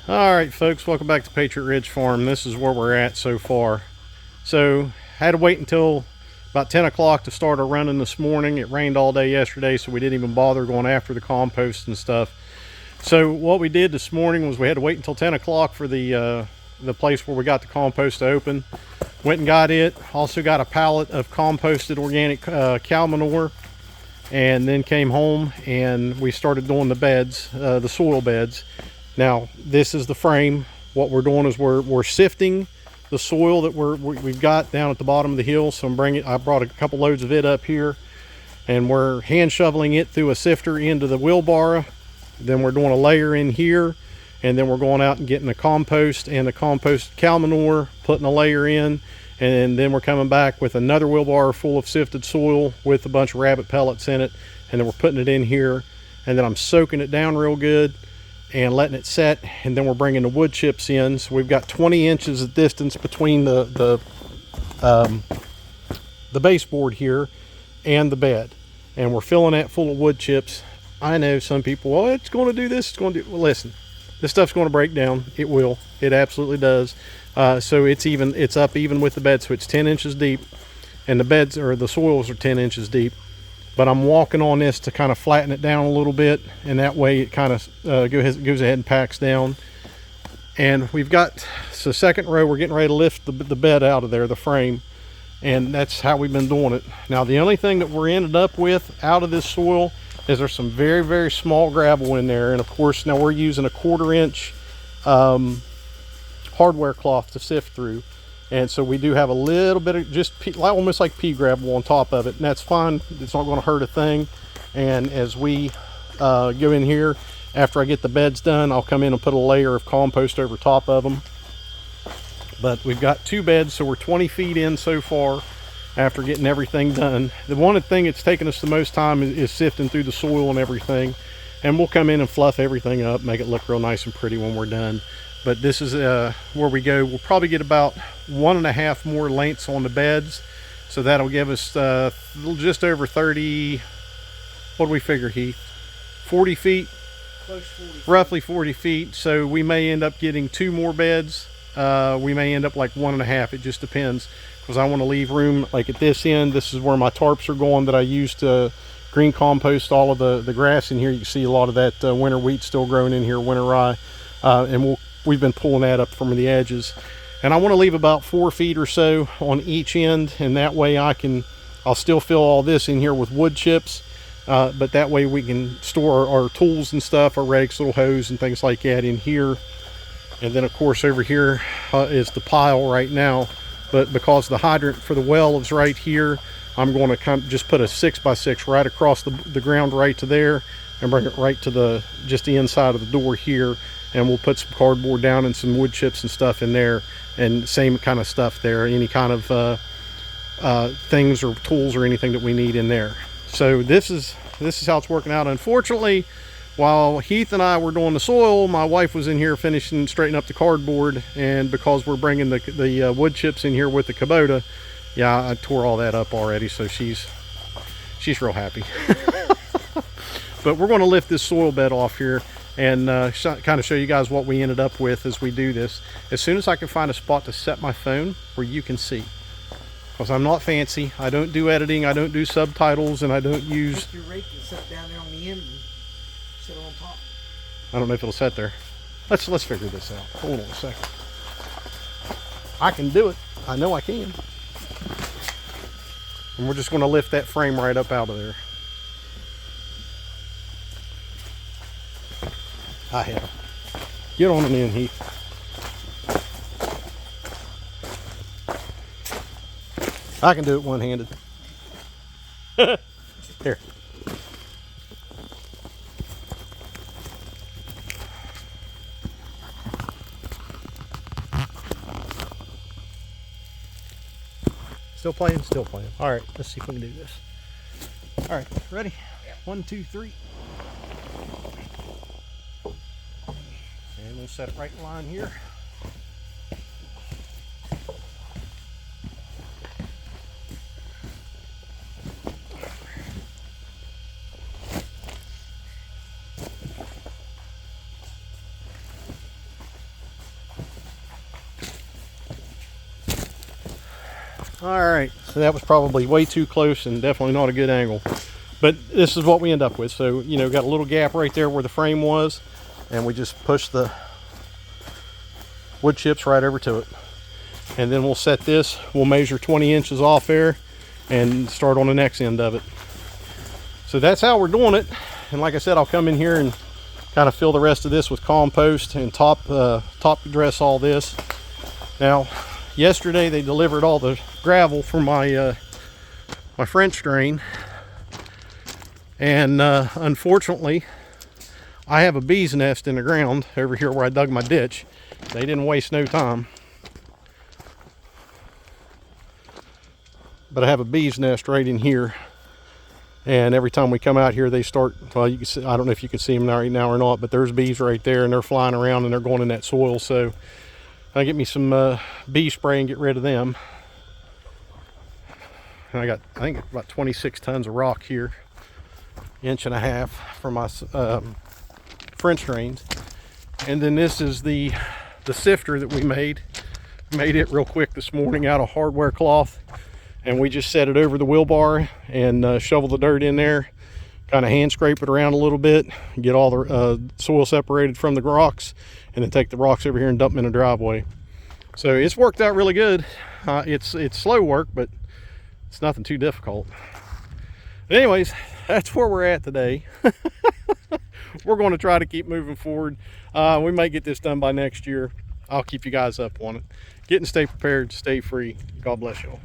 All right, folks, welcome back to Patriot Ridge Farm. This is where we're at so far. So, had to wait until about 10 o'clock to start our running this morning. It rained all day yesterday, so we didn't even bother going after the compost and stuff. So, what we did this morning was we had to wait until 10 o'clock for the place where we got the compost to open. Went and got it. Also got a pallet of composted organic cow manure. And then came home and we started doing the beds, the soil beds. Now, this is the frame. What we're doing is we're sifting the soil that we've got down at the bottom of the hill. So I brought a couple loads of it up here, and we're hand shoveling it through a sifter into the wheelbarrow. Then we're doing a layer in here, and then we're going out and getting the compost and the compost cow manure, putting a layer in, and then we're coming back with another wheelbarrow full of sifted soil with a bunch of rabbit pellets in it, and then we're putting it in here, and then I'm soaking it down real good and letting it set, and then we're bringing the wood chips in. So we've got 20 inches of distance between the baseboard here and the bed, and we're filling that full of wood chips. I know some people, well, it's going to do this, it's going to do, well, listen, this stuff's going to break down. It will. It absolutely does. So it's up even with the bed, so it's 10 inches deep, and the soils are 10 inches deep. But I'm walking on this to kind of flatten it down a little bit, and that way it kind of goes ahead and packs down. And we've got the second row, we're getting ready to lift the bed out of there, the frame, and that's how we've been doing it. Now, the only thing that we're ended up with out of this soil is there's some very, very small gravel in there. And of course, now we're using a 1/4 inch hardware cloth to sift through. And so we do have a little bit of just almost like pea gravel on top of it, and that's fine. It's not going to hurt a thing. And as we go in here, after I get the beds done, I'll come in and put a layer of compost over top of them. But we've got 2 beds, so we're 20 feet in so far after getting everything done. The one thing that's taken us the most time is sifting through the soil and everything. And we'll come in and fluff everything up, make it look real nice and pretty when we're done. But this is where we go. We'll probably get about 1.5 more lengths on the beds. So that'll give us just over 30, what do we figure, Heath? 40 feet? Close 40 feet. Roughly 40 feet. So we may end up getting 2 more beds. We may end up like 1.5. It just depends. Because I want to leave room, like at this end, this is where my tarps are going that I used to green compost all of the grass in here. You can see a lot of that winter wheat still growing in here, winter rye. And we've been pulling that up from the edges, and I want to leave about 4 feet or so on each end, and that way I'll still fill all this in here with wood chips, but that way we can store our tools and stuff, our rakes, little hose and things like that in here. And then of course over here is the pile right now, but because the hydrant for the well is right here, I'm going to just put a 6x6 right across the ground right to there, and bring it right to just the inside of the door here. And we'll put some cardboard down and some wood chips and stuff in there, and same kind of stuff there, any kind of things or tools or anything that we need in there. So this is how it's working out. Unfortunately, while Heath and I were doing the soil, my wife was in here finishing straightening up the cardboard, and because we're bringing the wood chips in here with the Kubota, yeah, I tore all that up already, so she's real happy. But we're going to lift this soil bed off here and kind of show you guys what we ended up with as we do this. As soon as I can find a spot to set my phone where you can see, because I'm not fancy, I don't do editing, I don't do subtitles, and I don't use. Take your rake and set down there on the end and sit on top. I don't know if it'll set there. Let's figure this out. Hold on a second. I can do it. I know I can. And we're just going to lift that frame right up out of there. I have. Get on and in, Heath. I can do it one-handed. Here. Still playing? Still playing. All right, let's see if we can do this. All right, ready? 1, 2, 3. And we'll set it right in line here. All right, so that was probably way too close and definitely not a good angle. But this is what we end up with. So, you know, got a little gap right there where the frame was, and we just push the wood chips right over to it. And then we'll set this, we'll measure 20 inches off there and start on the next end of it. So that's how we're doing it. And like I said, I'll come in here and kind of fill the rest of this with compost and top dress all this. Now, yesterday they delivered all the gravel for my my French drain, and unfortunately I have a bee's nest in the ground over here where I dug my ditch. They didn't waste no time, but I have a bee's nest right in here, and every time we come out here they start, well, you can see, I don't know if you can see them right now or not, but there's bees right there and they're flying around and they're going in that soil. So I get me some bee spray and get rid of them. And I think about 26 tons of rock here, 1.5 inches for my French drains. And then this is the sifter that we made it real quick this morning out of hardware cloth, and we just set it over the wheel bar and shovel the dirt in there, kind of hand scrape it around a little bit, get all the soil separated from the rocks, and then take the rocks over here and dump them in the driveway. So it's worked out really good. It's slow work, but it's nothing too difficult. But anyways, that's where we're at today. We're going to try to keep moving forward. We might get this done by next year. I'll keep you guys up on it. Get and stay prepared, stay free. God bless you all.